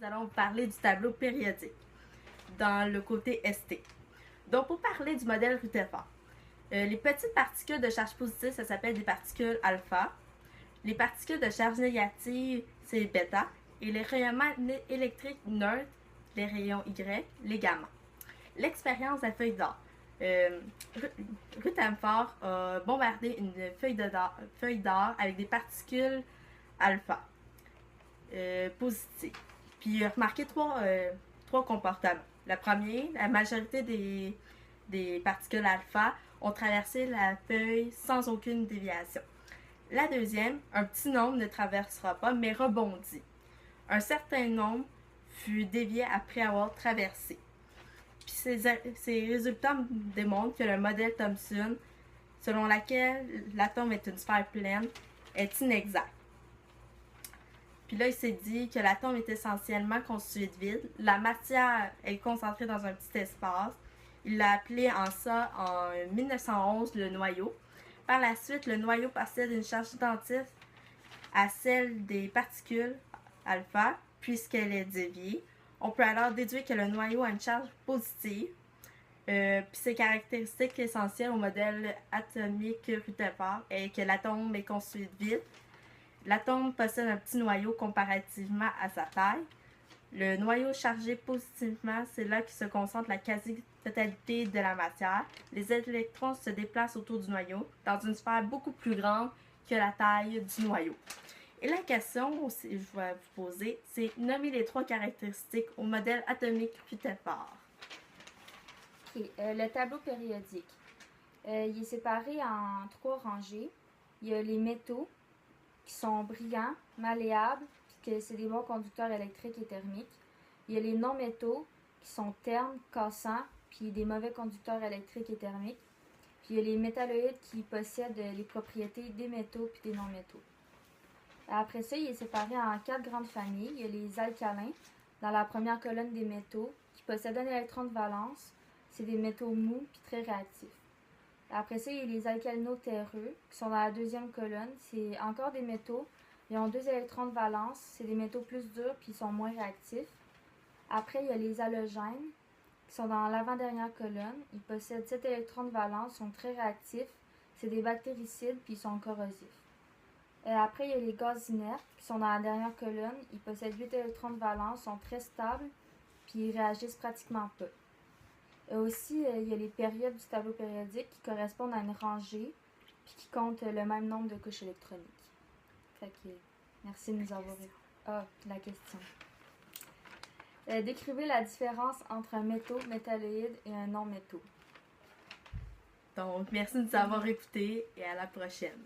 nous allons parler du tableau périodique dans le côté ST. Donc, pour parler du modèle Rutherford, les petites particules de charge positive, ça s'appelle des particules alpha. Les particules de charge négative, c'est bêta. Et les rayonnements électriques neutres, les rayons Y, les gamma. L'expérience de la feuille d'or. Rutherford a bombardé une feuille d'or avec des particules alpha positives. Puis il a remarqué trois comportements. Le premier, la majorité des particules alpha ont traversé la feuille sans aucune déviation. La deuxième, un petit nombre ne traversera pas, mais rebondit. Un certain nombre fut dévié après avoir traversé. Puis ces résultats démontrent que le modèle Thomson, selon lequel l'atome est une sphère pleine, est inexact. Puis là, il s'est dit que l'atome est essentiellement constitué de vide. La matière est concentrée dans un petit espace. Il l'a appelé en 1911 le noyau. Par la suite, le noyau possède une charge identique à celle des particules alpha, puisqu'elle est déviée. On peut alors déduire que le noyau a une charge positive. Puis ses caractéristiques essentielles au modèle atomique Rutherford est que l'atome est constitué de vide. L'atome possède un petit noyau comparativement à sa taille. Le noyau chargé positivement, c'est là que se concentre la quasi-totalité de la matière. Les électrons se déplacent autour du noyau dans une sphère beaucoup plus grande que la taille du noyau. Et la question que je vais vous poser, c'est nommer les trois caractéristiques au modèle atomique Rutherford. Okay. Le tableau périodique. Il est séparé en trois rangées. Il y a les métaux qui sont brillants, malléables, puis que c'est des bons conducteurs électriques et thermiques. Il y a les non-métaux qui sont ternes, cassants, puis des mauvais conducteurs électriques et thermiques. Puis il y a les métalloïdes qui possèdent les propriétés des métaux puis des non-métaux. Après ça, il est séparé en quatre grandes familles. Il y a les alcalins, dans la première colonne des métaux, qui possèdent un électron de valence. C'est des métaux mous puis très réactifs. Après ça, il y a les alcalino-terreux, qui sont dans la deuxième colonne. C'est encore des métaux. Ils ont 2 électrons de valence. C'est des métaux plus durs puis ils sont moins réactifs. Après, il y a les halogènes, qui sont dans l'avant-dernière colonne. Ils possèdent 7 électrons de valence, sont très réactifs. C'est des bactéricides puis ils sont corrosifs. Après, il y a les gaz inertes, qui sont dans la dernière colonne. Ils possèdent 8 électrons de valence, sont très stables puis ils réagissent pratiquement pas. Aussi, il y a les périodes du tableau périodique qui correspondent à une rangée puis qui comptent le même nombre de couches électroniques. Fait que, merci de nous avoir répondu. Ah, la question. Décrivez la différence entre un métaux, métalloïde et un non-métaux. Donc, merci de nous avoir écoutés et à la prochaine.